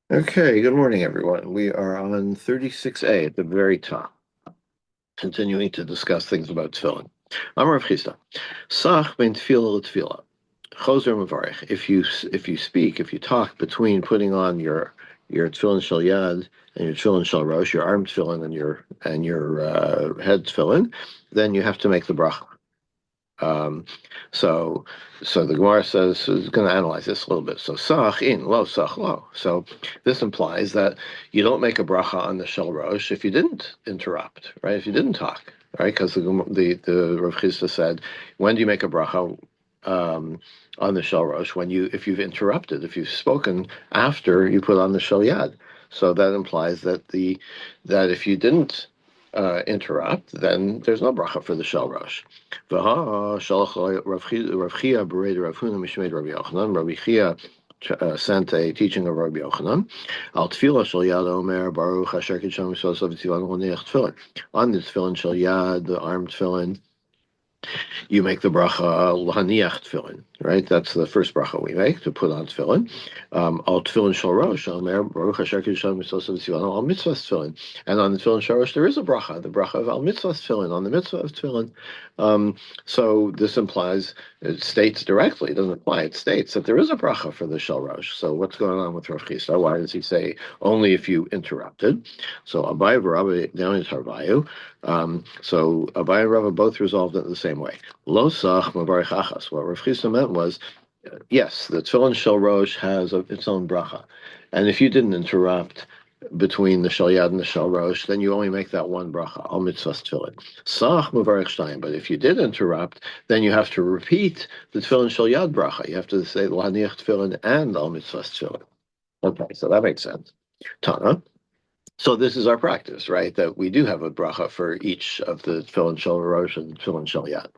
Okay, good morning, everyone. We are on 36A at the very top, continuing to discuss things about tefillin. I'm Rav Chisda. Sach ben tefillah l'tefillah. Choser mevarich. If you talk between putting on your tefillin shel yad and your tefillin shel rosh, your arm tefillin and your head tefillin, then you have to make the bracha. Um, so, so the Gemara says is going to analyze this a little bit. So sach in lo sach lo. So this implies that you don't make a bracha on the shel rosh if you didn't interrupt, right? If you didn't talk, right? Because the Rav Chisda said, when do you make a bracha on the shel rosh? When if you've interrupted, if you've spoken after you put on the shel yad. So that implies that if you didn't interrupt, then there's no bracha for the shel rosh. Rav Chia berated Rav Huna mishmei Rabbi Yochanan. Rabbi Chia sent a teaching of Rabbi Yochanan. Al tefillah shel yad omer baruch asher kidsham mitzvot v'tzivan l'neach tefillin. On the tefillin shel yad, the arm tefillin, you make the bracha l'haniach tefillin, right? That's the first bracha we make to put on tefillin. Al tefillin shel rosh, Omer baruch asher kiddushanu mitzvos v'tzivan al mitzvahs tefillin. And on the tefillin shel rosh, there is a bracha, the bracha of al mitzvahs tefillin, on the mitzvah of tefillin. So this implies, it states directly, it doesn't imply, it states that there is a bracha for the shel rosh. So what's going on with Rav Chisda? Why does he say only if you interrupted? So Abaye v'Rabbi down is Harvayu. So Abaye and Rava both resolved it the same way. Lo sach mavarich achas. What Rav Chisda meant was, yes, the tefillin shel rosh has its own bracha, and if you didn't interrupt between the shel yad and the shel rosh, then you only make that one bracha, al mitzvahs tefillin. Sach mavarich shtayim. But if you did interrupt, then you have to repeat the tefillin shel yad bracha. You have to say l'haniach tefillin and al mitzvahs tefillin. Okay, so that makes sense. Tana. So this is our practice, right? That we do have a bracha for each of the tefillin shel rosh and tefillin shel yad.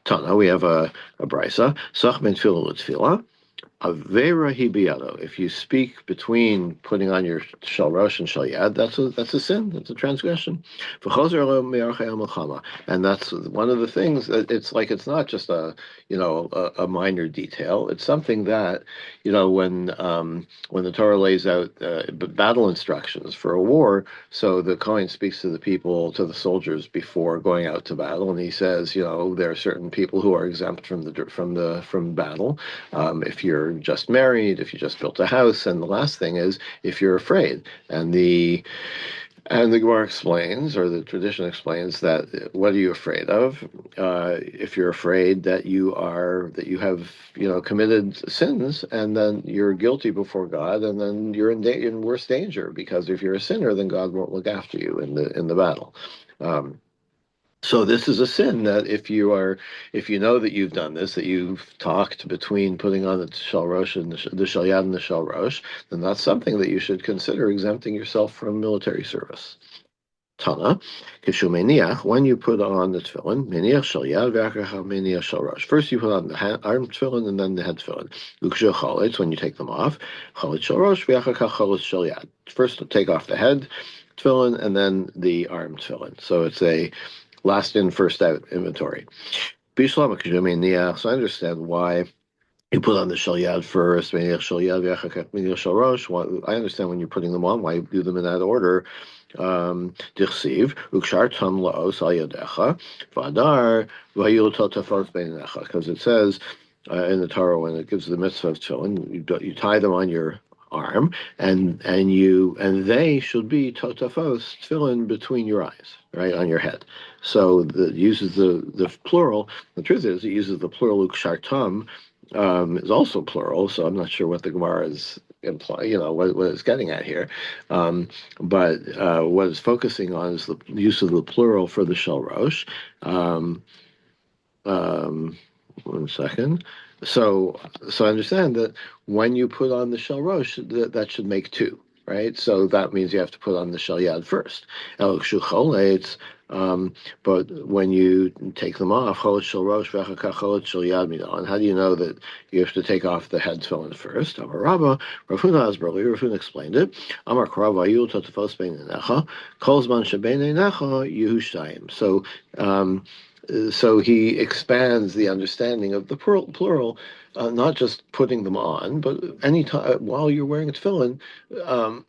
Tana, we have a brisa. Sach ben tefillah l'tefillah. Avera hi biyado. If you speak between putting on your shel rosh and shel yad, that's a sin. That's a transgression. V'chozer lo me'archei ha-milchama. And that's one of the things. It's like it's not just a minor detail. It's something that when the Torah lays out battle instructions for a war, so the Kohen speaks to the people, to the soldiers before going out to battle, and he says, there are certain people who are exempt from battle. If you're just married, if you just built a house, and the last thing is if you're afraid. And the Gemara explains, or the tradition explains, that what are you afraid of? If you're afraid that you have, committed sins, and then you're guilty before God, and then you're in worse danger, because if you're a sinner, then God won't look after you in the battle. So this is a sin that if you know that you've done this, that you've talked between putting on the shel rosh and the shel yad and the shel rosh, then that's something that you should consider exempting yourself from military service. Tana, kishu meniach, when you put on the tefillin, meniach shel yad v'achar meniach shel rosh. First you put on the arm tefillin and then the head tefillin. Ukshu chalitz, when you take them off, chalitz shel rosh v'achar chalitz shel yad. First take off the head tefillin and then the arm tefillin. So it's a last in, first out inventory. So I understand why you put on the shel yad first, I understand when you're putting them on, why you do them in that order. Dichsiv, ukshar tam laos al yadecha, vadar, vayul totafos beinecha. Because it says in the Torah, when it gives the mitzvah of tefillin, you tie them on your arm, and they should be totafos tefillin between your eyes, right on your head. So it uses the plural. The truth is, it uses the plural ukshartam, is also plural. So I'm not sure what the Gemara is implying. What it's getting at here. But what it's focusing on is the use of the plural for the shel rosh. One second. So I understand that when you put on the shel rosh, that should make two, right? So that means you have to put on the shel yad first. But when you take them off, cholot shel rosh v'achakach cholot shel yad midan. How do you know that you have to take off the head tefillin first? Amar Rabba, Rav Huna Asberli, Rav Huna explained it. Amar Krava Yul Totafos Bein Necha, Kol Zman Shebein Necha Yehu Shtayim. So So he expands the understanding of the plural, not just putting them on, but any time while you're wearing a tefillin, um,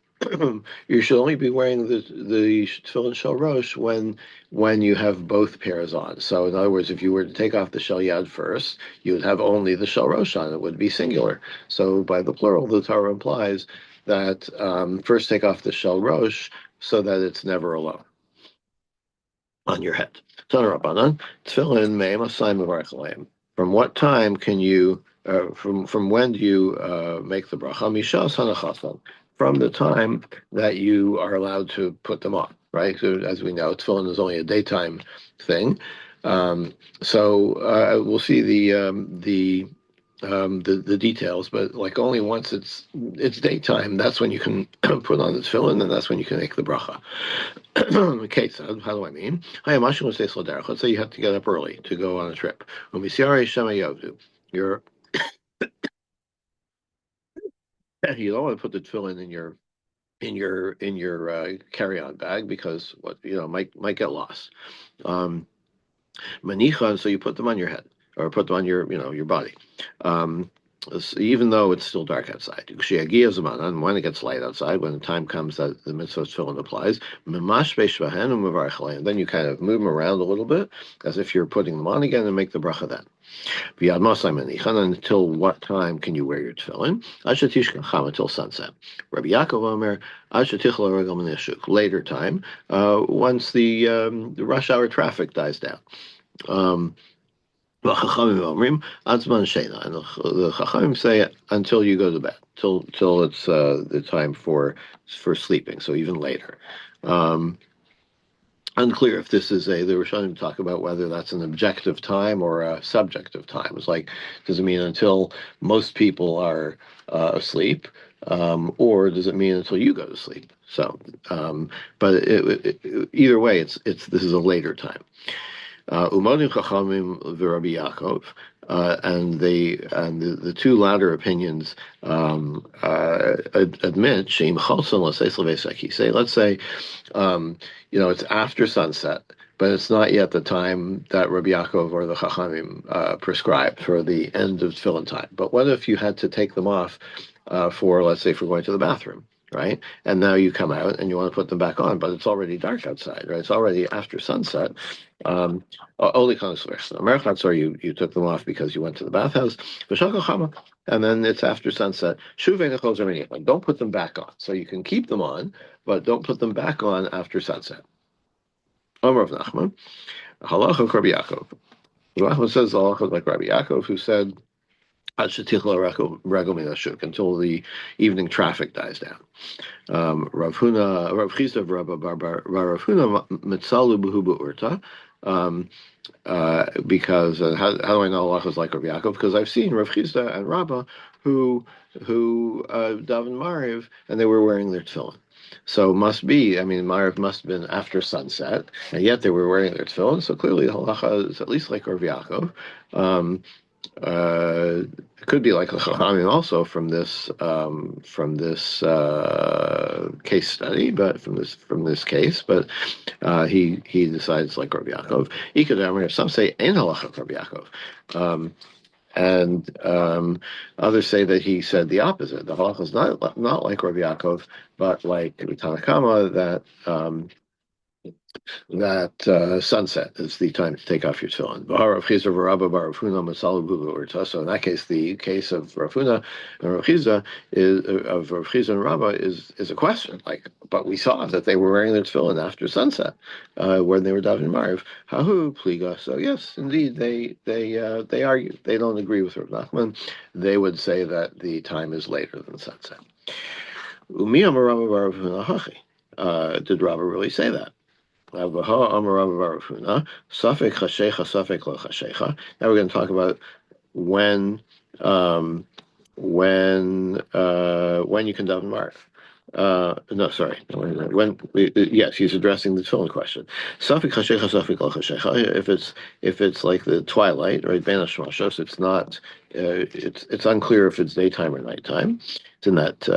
you should only be wearing the tefillin shel rosh when you have both pairs on. So in other words, if you were to take off the shel yad first, you would have only the shel rosh on. It would be singular. So by the plural, the Torah implies that first take off the shel rosh so that it's never alone on your head. Tanarabanan, tefillin me'em asayim of. From what time can you? From when do you make the bracha? Mishas hanachasan. From the time that you are allowed to put them on, right? So as we know, tefillin is only a daytime thing. So we'll see the details, but like only once it's daytime, that's when you can put on the tefillin, and that's when you can make the bracha. Okay, so how do I mean? Let's say you have to get up early to go on a trip. You're you don't want to put the tefillin in your carry-on bag because what might get lost. Um, Manicha, so you put them on your head or put them on your body. Um, Even though it's still dark outside. And when it gets light outside, when the time comes that the mitzvah tefillin applies, then you kind of move them around a little bit as if you're putting them on again and make the bracha then. Until what time can you wear your tefillin? Until sunset. Rabbi Yaakov Omer, later time, once the rush hour traffic dies down. Um, the Chachamim say until you go to bed, till it's the time for sleeping. So even later. Um, Unclear if this is they were trying to talk about whether that's an objective time or a subjective time. It's like, does it mean until most people are asleep, or does it mean until you go to sleep? So, but either way, this is a later time. Umadim Chachamim v'Rabbi Yaakov, and the two latter opinions admit sheim chalson l'seis l'veisek. Say, let's say, it's after sunset, but it's not yet the time that Rabbi Yaakov or the Chachamim prescribed for the end of tefillin time. But what if you had to take them off let's say, for going to the bathroom? Right, and now you come out and you want to put them back on, but it's already dark outside. Right, it's already after sunset. Um, Only sorry, you took them off because you went to the bathhouse. And then it's after sunset. Don't put them back on. So you can keep them on, but don't put them back on after sunset. Omer of Nachman, halacha of Rabbi Yaakov. Nachman says the halacha like Rabbi Yaakov, who said until the evening traffic dies down. Rav Chisda, Rav Huna Mitzalu Buhu Be'urta. Because how do I know Allah is like Rav Yaakov? Because I've seen Rav Chisda and Rabbah who daven Mariv and they were wearing their tefillin. So Mariv must have been after sunset, and yet they were wearing their tefillin. So clearly, the halacha is at least like Rav Yaakov. It could be like a Chachamim also from this case study, but from this case, but he decides like Rabbi Yaakov. Some say ein halacha Rabbi Yaakov, and others say that he said the opposite. The halacha is not like Rabbi Yaakov, but like Tanakama that sunset is the time to take off your tefillin. So in that case, the case of Rav Huna and Rav Chisda of Rav Chisda and Rabbah is a question. Like, but we saw that they were wearing their tefillin after sunset when they were davening Mariv. Hahu pliga. So yes, indeed, they argue. They don't agree with Rav Nachman. They would say that the time is later than sunset. Did Rabbah really say that? Now we're going to talk about when you can daven Mariv. No, sorry. Yes, he's addressing the tefillin question. If it's like the twilight, right? Ben Hashmashos, it's not. It's unclear if it's daytime or nighttime. It's in that.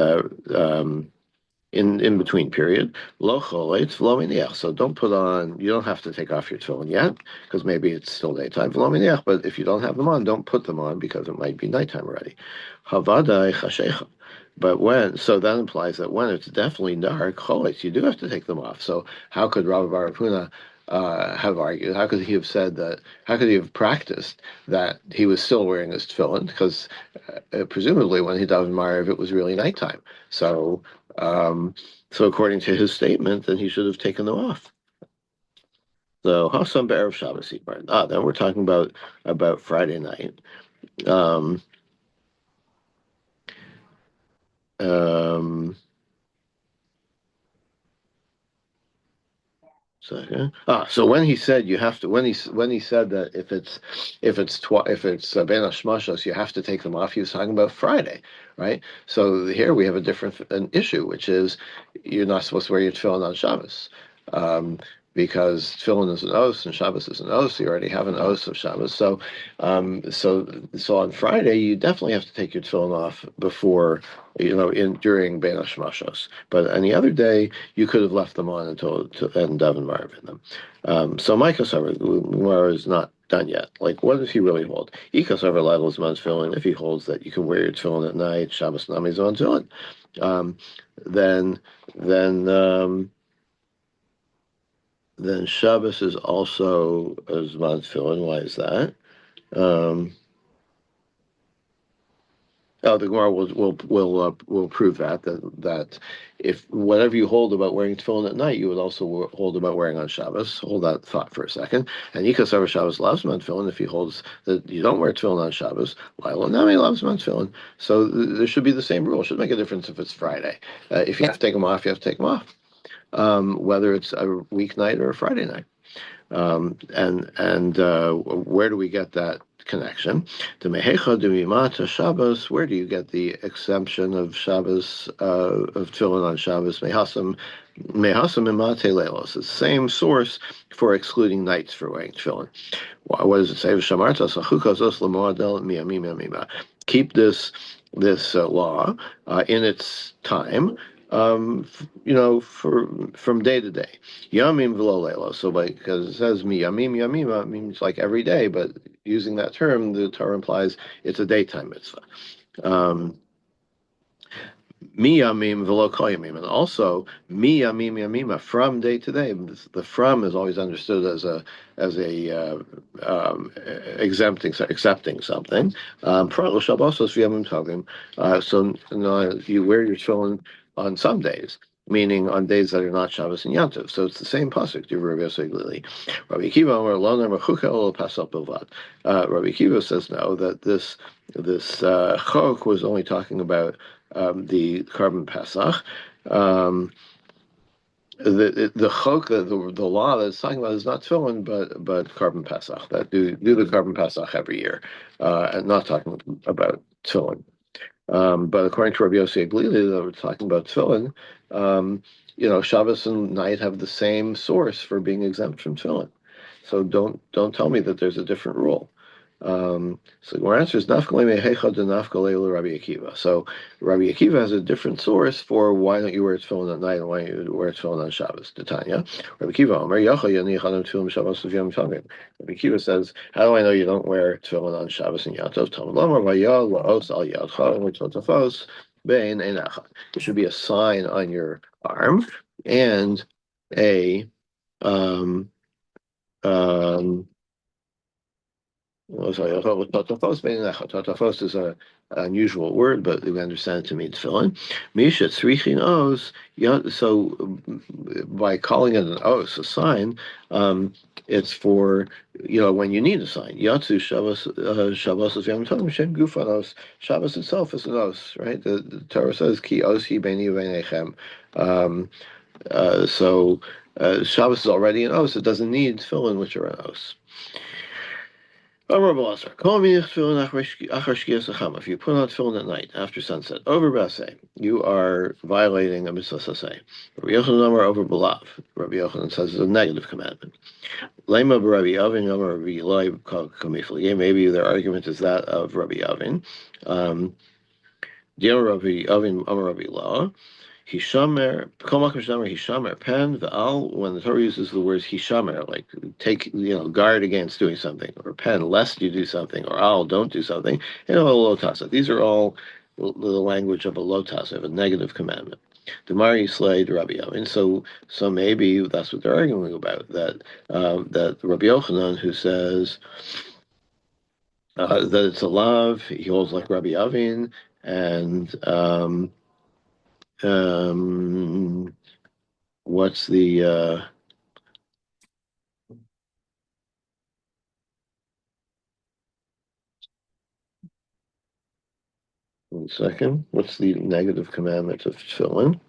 in between period. Lo choletz v'lo miniach. So don't put on. You don't have to take off your tefillin yet because maybe it's still daytime. V'lo miniach. But if you don't have them on, don't put them on because it might be nighttime already. Havadai chashecha. But so that implies that when it's definitely dark, choletz, you do have to take them off. So how could Rabbi Bar Huna have argued? How could he have said that? How could he have practiced that he was still wearing his tefillin? Because presumably when he davened Mariv, it was really nighttime. So um, so according to his statement, then he should have taken them off. So Hasam Be'erev Shabbos Yipar. Then we're talking about Friday night. Um, um, so when he said you have to, when he said that if it's Ben Hashmashos, you have to take them off. He was talking about Friday, right? So here we have an issue, which is you're not supposed to wear your tefillin on Shabbos, because tefillin is an os and Shabbos is an os. You already have an os of Shabbos, so on Friday you definitely have to take your tefillin off before in during Ben Hashmashos. But any other day you could have left them on and Davin Marv in them. So my Kosover, Gemara is not done yet. Like, what does he really hold? Kosover Level's man tefillin. If he holds that you can wear your tefillin at night, Shabbos Nami's on tefillin, um, then then then Shabbos is also a Zman tefillin. Why is that? Um, the Gemara will prove that if whatever you hold about wearing tefillin at night, you would also hold about wearing on Shabbos. Hold that thought for a second. And Yikas over Shabbos loves man tefillin. If he holds that you don't wear tefillin on Shabbos, Lila Nami loves man tefillin. So there should be the same rule. It should make a difference if it's Friday. If you have to take them off, you have to take them off. Whether it's a weeknight or a Friday night. And where do we get that connection? The Mehecha Dumimata Shabbos. Where do you get the exemption of Shabbos of tefillin on Shabbos? Mehasam Imate Lelos. It's the same source for excluding nights for wearing tefillin. What does it say? Keep this law in its time. From day to day. Yamim v'lo leilo. So, because it says mi yamim yamima means like every day, but using that term, the Torah implies it's a daytime mitzvah. Um, Mi yamim v'lo kol yamim, and also mi yamim yamima, from day to day. The from is always understood as accepting something. Pralo shabbosos v'yamim tovim. So you wear your tefillin on some days, meaning on days that are not Shabbos and Yom Tov. So it's the same pasuk. Rabbi Akiva Amar Lo Ner Mechuka Ol Pasal Bilvad. Rabbi Akiva says no, that this chok was only talking about the carbon Pesach. The chok, the law that it's talking about is not tefillin, but carbon Pesach. That do the carbon Pesach every year, and not talking about tefillin. But according to Rabbi Yossi Aglili, that we're talking about tefillin, Shabbos and night have the same source for being exempt from tefillin. So don't tell me that there's a different rule. So our answer is nafkalei mehecha de nafkalei Rabbi Akiva. So Rabbi Akiva has a different source for why don't you wear tefillin at night and why don't you wear tefillin on Shabbos. Tanya, Rabbi Akiva Omer Yacha Yanichanim Tefillin Shabbos Yom Tovim. Rabbi Akiva says, how do I know you don't wear tefillin on Shabbos and Yom Tov? Talmud Lomar Vayal Laos Al Yadcha U'Totafos Bein Einachad. There should be a sign on your arm and a um, Totafos is an unusual word, but we understand it to mean tefillin. Misha tzrichin os. So by calling it an os, a sign, it's for when you need a sign. Yatsu Shabbos Shabbos Yom Tovim Shem Gufanos. Shabbos itself is an os, right? The Torah says ki osi beini v'nechem. So Shabbos is already an os. It doesn't need tefillin, which are an os. If you put on tefillin at night after sunset, over basay, you are violating a mitzvah sasay. Rabbi Yochanan over belav. Rabbi Yochanan says it's a negative commandment. Lema Rabbi Avin Amar Rabbi Eloi Kamifli. Maybe their argument is that of Rabbi Avin. Rabbi Avin Amar Rabbi Eloi. Hishamer, kol makom shenamer hishamer pen v'al. When the Torah uses the words hishamer, like take, guard against doing something, or pen lest you do something, or al don't do something, lotasa. These are all the language of a lotasa, of a negative commandment. Demari Slade Rabbi Yavin. So maybe that's what they're arguing about. That Rabbi Yochanan, who says that it's a lav, he holds like Rabbi Yavin, and um, what's the 1 second? What's the negative commandment of tefillin?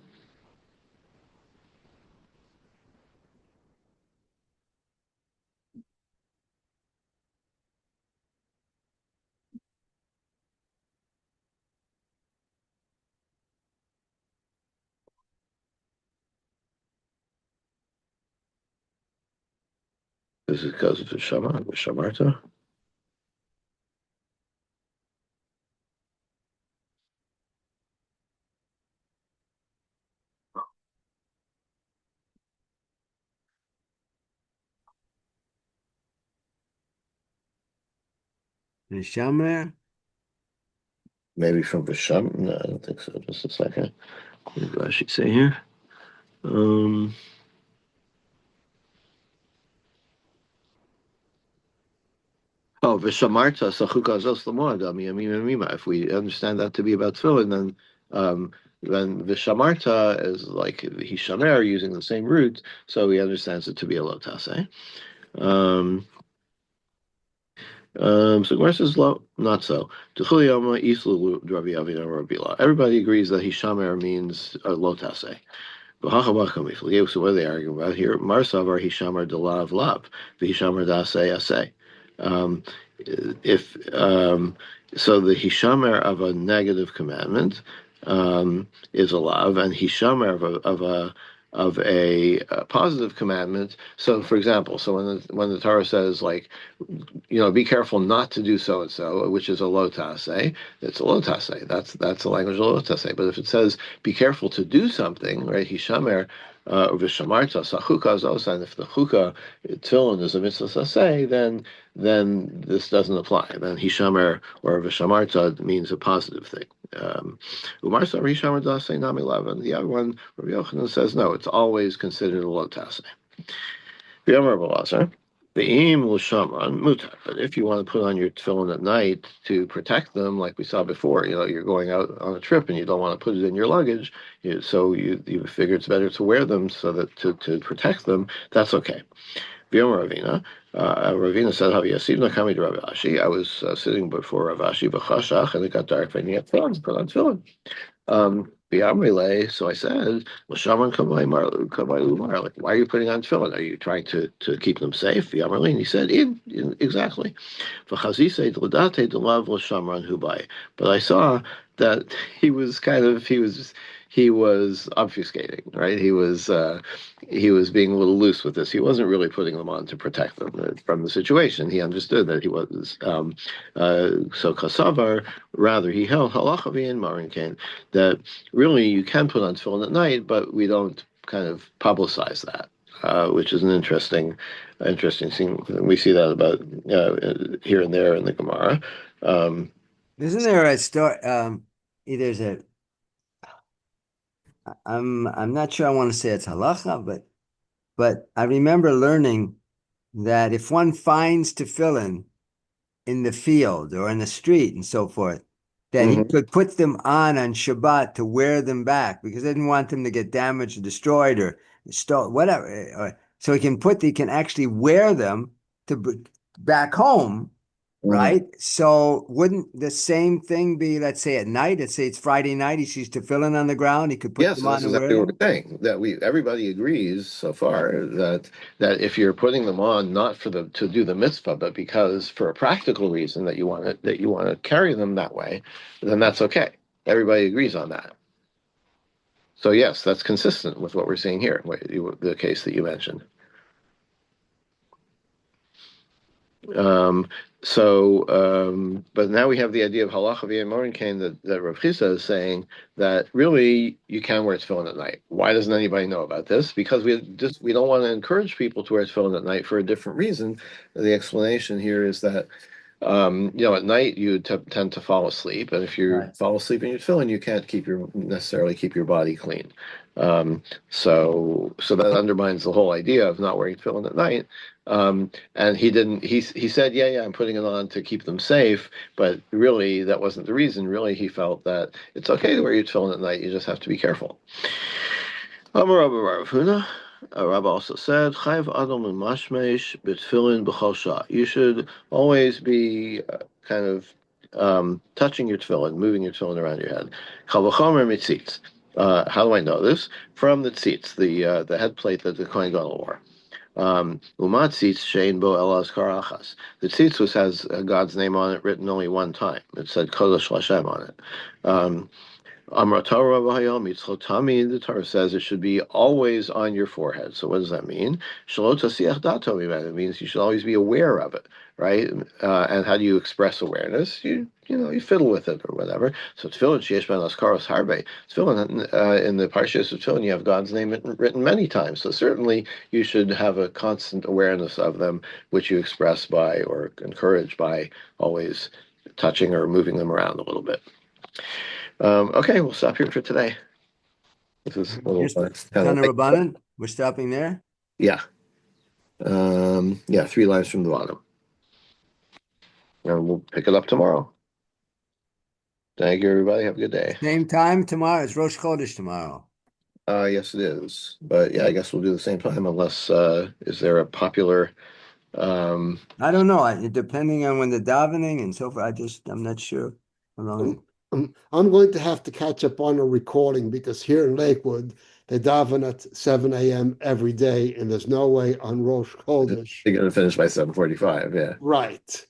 This is because of the Shamarta. Neshamer. Maybe from Visham. No, I don't think so. Just a second. What did Rashi say here? Um, Oh, v'shamarta sachuka zos l'moadam yamim and mima. If we understand that to be about tefillin, then v'shamarta is like hishamer using the same root, so he understands it to be a lotase. So Gemara says not so. T'chul islu Rabbi Avina Rabbi Bila. Everybody agrees that hishamer means lotase. So what are they arguing about here? Marsavar Hishamar Delav Lav, the Hishamar Dase Ase. Um, if So the Hishamar of a negative commandment is a lav, and Hishamar of a positive commandment. So, for example, so when the Torah says like, be careful not to do so and so, which is a lotase. It's a lotase. That's the language of lotase. But if it says be careful to do something, right? Hishamer v'shamarta sachuka zosa, and if the chuka tefillin is a mitzvah saseh, then this doesn't apply. Then hishamer or v'shamarta means a positive thing. Umar sa hishamer dasei nami lavan. The other one, Rabbi Yochanan says no. It's always considered a lotase. V'yomer B'Lazar. The aim will shamran mutar, but if you want to put on your tefillin at night to protect them, like we saw before, you're going out on a trip and you don't want to put it in your luggage, so you figure it's better to wear them so that to protect them. That's okay. V'yomer Ravina. Ravina said, "Havi yasivna kami to Rav Ashi." I was sitting before Rav Ashi b'chashach, and it got dark, and he had put on tefillin. So I said, well, Shaman Kamai Lumar, like, why are you putting on tefillin? Are you trying to keep them safe? And he said, exactly. But I saw that he was obfuscating, right? He was being a little loose with this. He wasn't really putting them on to protect them from the situation. He understood that he was. So Kasavar, rather, he held halachavi and marin kane, that really you can put on tefillin at night, but we don't kind of publicize that, which is an interesting thing. We see that about here and there in the Gemara. Um, Isn't there a story? There's a. I'm not sure I want to say it's halacha, but I remember learning that if one finds tefillin in the field or in the street and so forth, that he mhm. could put them on Shabbat to wear them back because they didn't want them to get damaged or destroyed or stolen, whatever. So he can actually wear them back home, Mhm. right? So wouldn't the same thing be, let's say at night, let's say it's Friday night, he sees tefillin on the ground, he could put Yeah, them so that's on and wear exactly what them? we're saying. That everybody agrees so far that if you're putting them on not to do the mitzvah, but because for a practical reason that you want to carry them that way, then that's okay. Everybody agrees on that. So yes, that's consistent with what we're seeing here, the case that you mentioned. Um, but now we have the idea of halacha v'yem morin kain that Rav Chisda is saying that really you can wear tefillin at night. Why doesn't anybody know about this? Because we don't want to encourage people to wear tefillin at night for a different reason. The explanation here is that at night you tend to fall asleep, and if you Right. fall asleep in your tefillin, you can't necessarily keep your body clean. Um, so that undermines the whole idea of not wearing tefillin at night. And he didn't. He said, yeah, I'm putting it on to keep them safe, but really that wasn't the reason. Really, he felt that it's okay to wear your tefillin at night. You just have to be careful. Amar Rabba Rav Huna. Rabba also said, "Chayv Adam Mashmesh B'Tfilin B'Chol Shah." You should always be kind of touching your tefillin, moving your tefillin around your head. Kal v'chomer mitzitz. How do I know this? From the tzitz, the head plate that the Kohen Gadol wore. Umat tzitz shein bo elas karachas. The tzitz has God's name on it, written only one time. It said Kodesh Lashem on it. Um, Amar Torah v'hayom mitzchotami. The Torah says it should be always on your forehead. So what does that mean? Shalot tasiach dato mimenu. It means you should always be aware of it, right? And how do you express awareness? You fiddle with it or whatever. So tefillin sheyesh ben askaros harbe. Tefillin in the parshas of tefillin, you have God's name written many times. So certainly you should have a constant awareness of them, which you express by or encourage by always touching or moving them around a little bit. Okay, we'll stop here for today. This is a little Just kind of Tana like, Rabbanan. We're stopping there. yeah, yeah, 3 lines from the bottom. And we'll pick it up tomorrow. Thank you, everybody. Have a good day. Same time tomorrow. It's Rosh Chodesh tomorrow. Yes, it is. But yeah, I guess we'll do the same time unless is there a popular I don't know. Depending on when the davening and so forth, I'm not sure how long. I'm, I'm going to have to catch up on a recording because here in Lakewood, they daven at 7 a.m. every day, and there's no way on Rosh Chodesh. you're gonna finish by 7:45. Yeah. Right.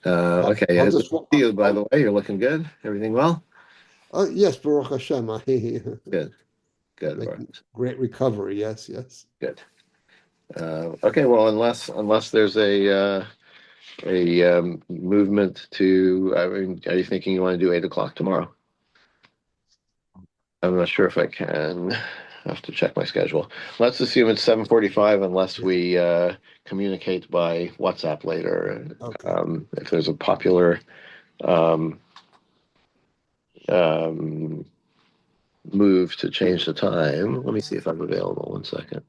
Okay, I'll yeah, good to just, see you, by I'll, the way. You're looking good. Everything well? yes, Baruch Hashem. I Good, good, make Baruch. great recovery. Yes, yes. Good. Okay, well, unless there's a movement to, I mean, are you thinking you want to do 8 o'clock tomorrow? I'm not sure if I can. I have to check my schedule. Let's assume it's 7:45 unless Yeah. we communicate by WhatsApp later. Okay. If there's a popular um, um, move to change the time, let me see if I'm available. 1 second.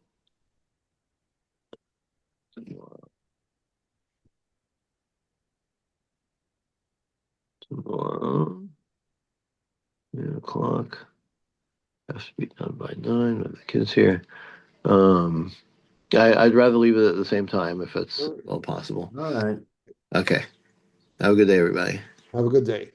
Tomorrow, 8 o'clock. Has to be done by 9 with the kids here. Um, I'd rather leave it at the same time if it's All all possible. All right. Okay. Have a good day, everybody. Have a good day.